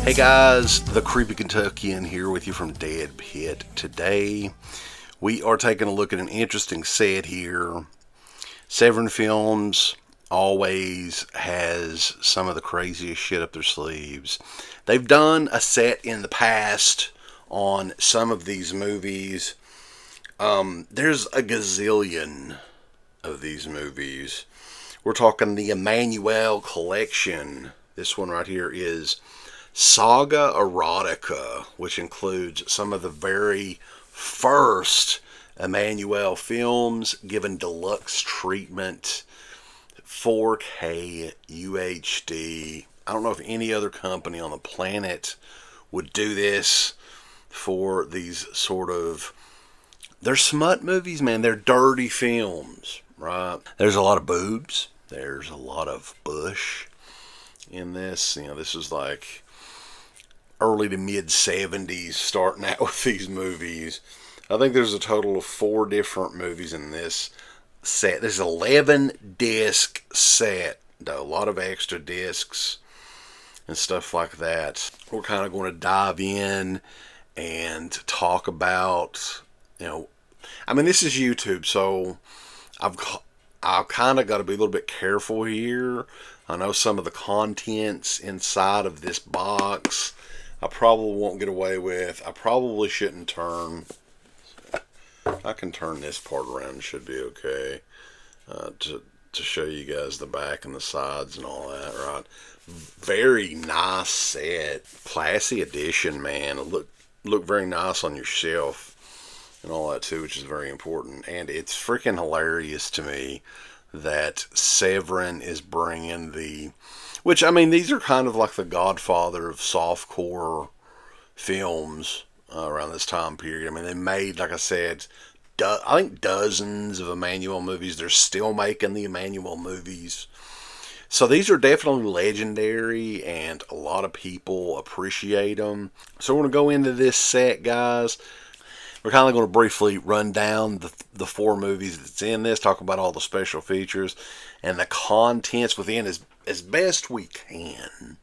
Hey guys, the Creepy Kentuckian here with you from DEADPIT. Today we are taking a look at an interesting set here. Severin Films always has some of the craziest shit up their sleeves. They've done a set in the past on some of these movies. There's a gazillion of these movies. We're talking the Emmanuelle collection. This one right here is Saga Erotica, which includes some of the very first Emmanuelle films given deluxe treatment, 4K UHD. I don't know if any other company on the planet would do this for these sort of... They're smut movies, man. They're dirty films, right? There's a lot of boobs. There's a lot of bush in this. You know, this is like early to mid 70s starting out with these movies. I think there's a total of 4 different movies in this set. This is an 11 disc set, though. A lot of extra discs and stuff like that. We're kind of going to dive in and talk about, you know, I mean, this is YouTube, so I've kind of got to be a little bit careful here. I know some of the contents inside of this box I probably won't get away with. I probably shouldn't turn. I can turn this part around and should be okay. To show you guys the back and the sides and all that, right? Very nice set. Classy edition, man. It look very nice on your shelf and all that too, which is very important. And it's freaking hilarious to me that Severin is bringing the... Which, I mean, these are kind of like the godfather of softcore films around this time period. I mean, they made, like I said, I think dozens of Emmanuelle movies. They're still making the Emmanuelle movies. So these are definitely legendary, and a lot of people appreciate them. So we're going to go into this set, guys. We're kind of going to briefly run down the 4 movies that's in this, talk about all the special features and the contents within as best we can,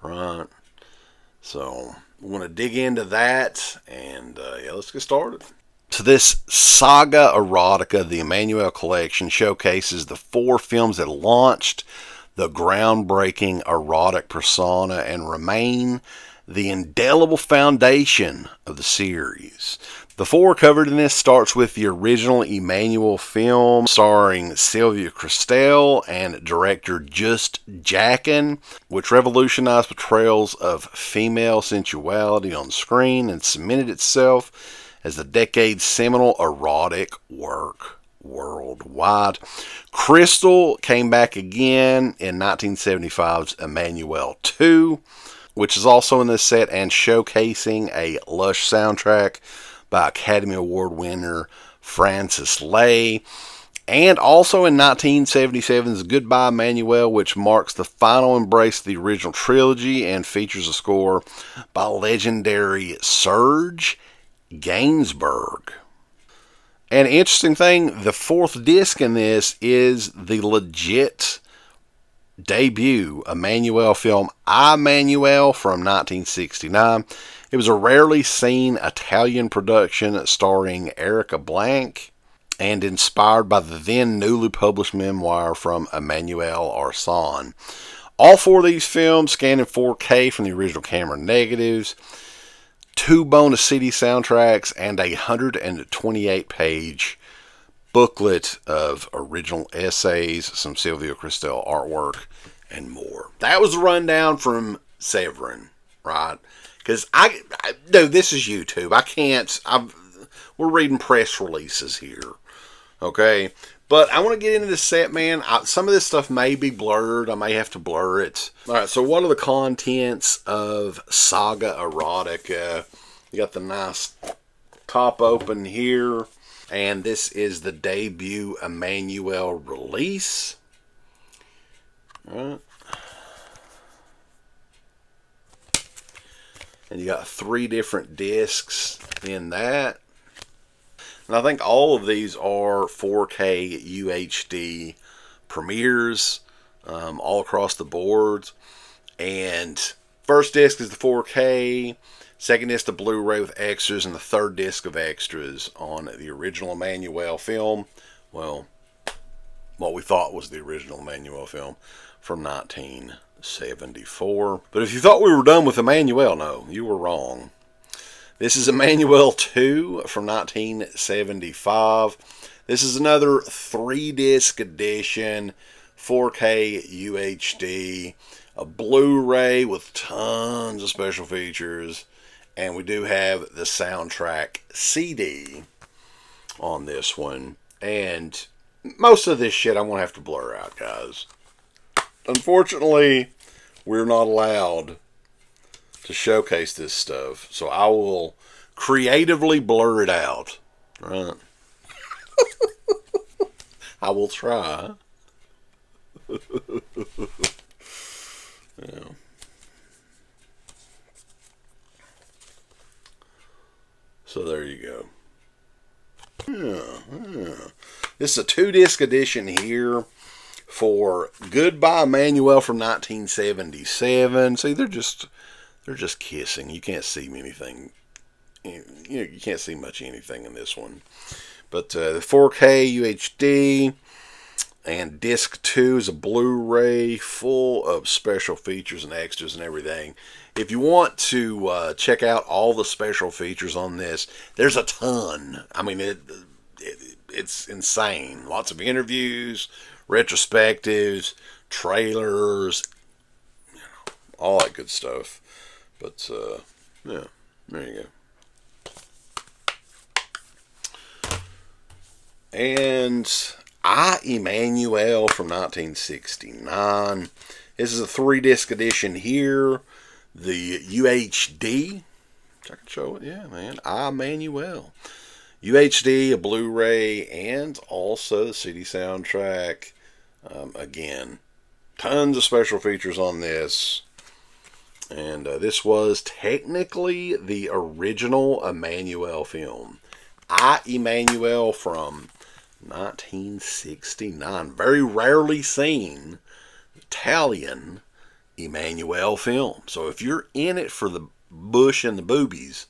right? So we're going to dig into that, and yeah, let's get started. So this Saga Erotica, the Emmanuelle collection, showcases the 4 films that launched the groundbreaking erotic persona and remain the indelible foundation of the series. The 4 covered in this starts with the original Emmanuelle film starring Sylvia Christel and director Just Jackin, which revolutionized portrayals of female sensuality on screen and cemented itself as the decade's seminal erotic work worldwide. Crystal came back again in 1975's Emmanuelle 2, which is also in this set and showcasing a lush soundtrack by Academy Award winner Francis Lay. And also in 1977's Goodbye Emmanuelle, which marks the final embrace of the original trilogy and features a score by legendary Serge Gainsbourg. An interesting thing, the 4th disc in this is the legit debut Emmanuelle film Emmanuelle from 1969. It was a rarely seen Italian production starring Erica Blank and inspired by the then newly published memoir from Emmanuelle Arsan. All 4 of these films scanned in 4K from the original camera negatives, 2 bonus CD soundtracks, and a 128-page booklet of original essays, some Sylvia Christel artwork, and more. That was a rundown from Severin, right? Because no, this is YouTube. We're reading press releases here, okay? But I want to get into this set, man. Some of this stuff may be blurred. I may have to blur it. All right, so what are the contents of Saga Erotica? You got the nice top open here. And this is the debut Emmanuelle release. All right. And you got 3 different discs in that. And I think all of these are 4K UHD premieres all across the board. And First disc is the 4K, second disc the Blu-ray with extras, and the third disc of extras on the original Emmanuelle film. Well, what we thought was the original Emmanuelle film from 1974. But if you thought we were done with Emmanuelle, no, you were wrong. This is Emmanuelle 2 from 1975. This is another 3-disc edition, 4K UHD, a Blu-ray with tons of special features, and we do have the soundtrack CD on this one. And most of this shit I'm going to have to blur out, guys. Unfortunately, we're not allowed to showcase this stuff, so I will creatively blur it out. Right? I will try. Yeah. So there you go. Yeah. This is a 2-disc edition here for Goodbye Emmanuelle from 1977. See, they're just kissing. You can't see anything. You can't see much anything in this one. But the 4K UHD and disc 2 is a Blu-ray full of special features and extras and everything. If you want to check out all the special features on this, there's a ton. I mean, it's insane. Lots of interviews, retrospectives, trailers, all that good stuff. But, yeah, there you go. And Emmanuelle from 1969. This is a 3-disc edition here. The UHD. I can show it. Yeah, man. Emmanuelle. UHD, a Blu-ray, and also the CD soundtrack. Again, tons of special features on this. And this was technically the original Emmanuelle film. Emmanuelle from 1969. Very rarely seen Italian Emmanuelle film. So if you're in it for the bush and the boobies,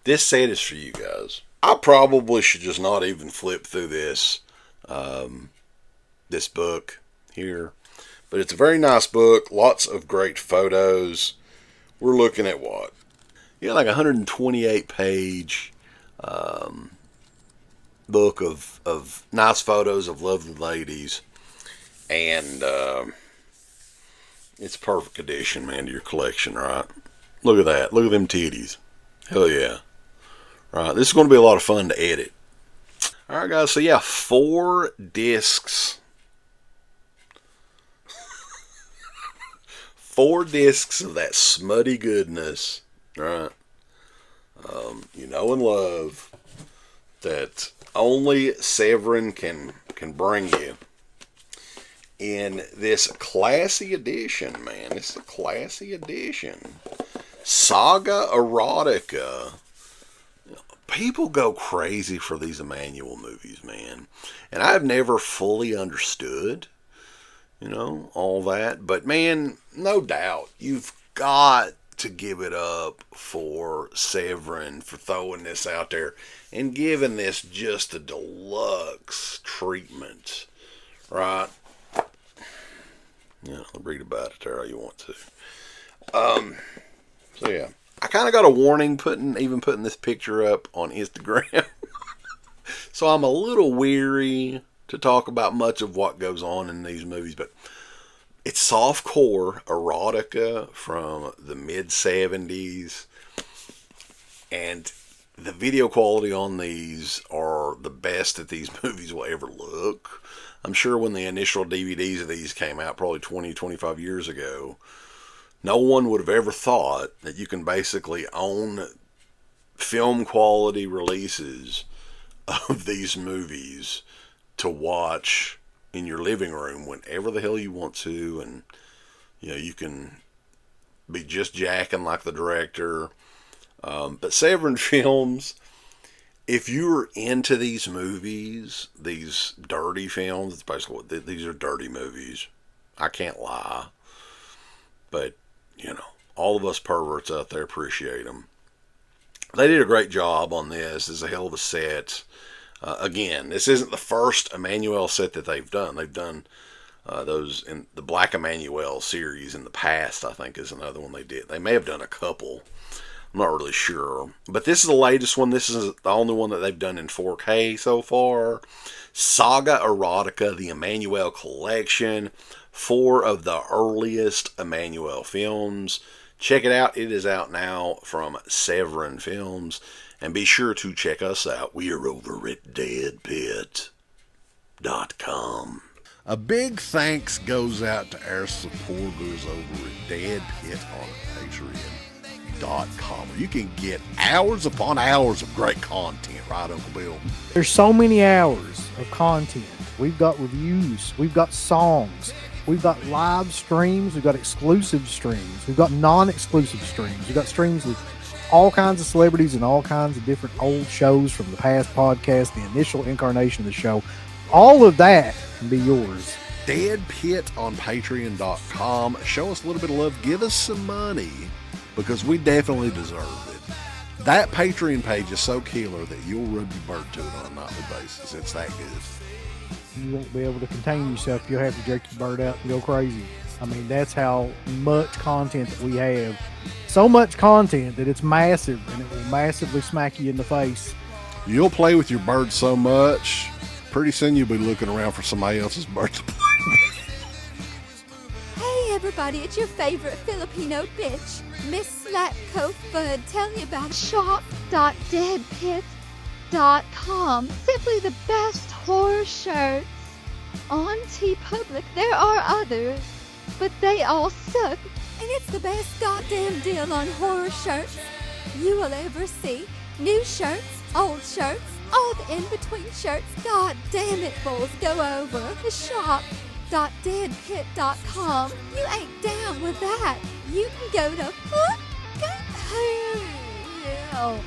this set is for you guys. I probably should just not even flip through this this book here. But it's a very nice book. Lots of great photos. We're looking at what? Yeah, like a 128-page book of nice photos of lovely ladies. And it's a perfect addition, man, to your collection, right? Look at that. Look at them titties. Hell yeah. Right, this is going to be a lot of fun to edit. Alright, guys, so yeah, 4 discs. 4 discs of that smutty goodness, right? You know and love that only Severin can bring you. In this classy edition, man. This is a classy edition. Saga Erotica. People go crazy for these Emmanuelle movies, man. And I've never fully understood, all that. But, man, no doubt, you've got to give it up for Severin for throwing this out there and giving this just a deluxe treatment, right? Read about it there all you want to. So, yeah. I kind of got a warning putting this picture up on Instagram. So I'm a little weary to talk about much of what goes on in these movies, but it's softcore erotica from the mid-70s, and the video quality on these are the best that these movies will ever look. I'm sure when the initial DVDs of these came out, probably 20, 25 years ago, no one would have ever thought that you can basically own film quality releases of these movies to watch in your living room whenever the hell you want to, and you can be just jacking like the director. But Severin Films, if you're into these movies, these dirty films, it's basically these are dirty movies. I can't lie. But, all of us perverts out there appreciate them. They did a great job on this. It's a hell of a set. Again, this isn't the first Emmanuelle set that they've done. They've done those in the Black Emmanuelle series in the past, I think, is another one they did. They may have done a couple. I'm not really sure. But this is the latest one. This is the only one that they've done in 4K so far. Saga Erotica, the Emmanuelle collection. 4 of the earliest Emmanuelle films. Check it out. It is out now from Severin Films. And be sure to check us out. We are over at DEADPIT.com. A big thanks goes out to our supporters over at DEADPIT on Patreon.com. You can get hours upon hours of great content, right, Uncle Bill? There's so many hours of content. We've got reviews. We've got songs. We've got live streams. We've got exclusive streams. We've got non-exclusive streams. We've got streams with all kinds of celebrities and all kinds of different old shows from the past podcast, the initial incarnation of the show. All of that can be yours. DEADPIT on Patreon.com. Show us a little bit of love. Give us some money because we definitely deserve it. That Patreon page is so killer that you'll rub your bird to it on a nightly basis. It's that good. You won't be able to contain yourself. You'll have to jerk your bird out and go crazy. I mean, that's how much content that we have. So much content that it's massive, and it will massively smack you in the face. You'll play with your bird so much, pretty soon you'll be looking around for somebody else's bird to play with. Hey everybody, it's your favorite Filipino bitch, Miss Slatko Fudd, telling you about shop.deadpit.com. Simply the best horror shirts. On TeePublic, there are others, but they all suck. And it's the best goddamn deal on horror shirts you will ever see. New shirts, old shirts, all the in-between shirts. God damn it, fools, go over to shop.deadpit.com. You ain't down with that. You can go to fuck hell.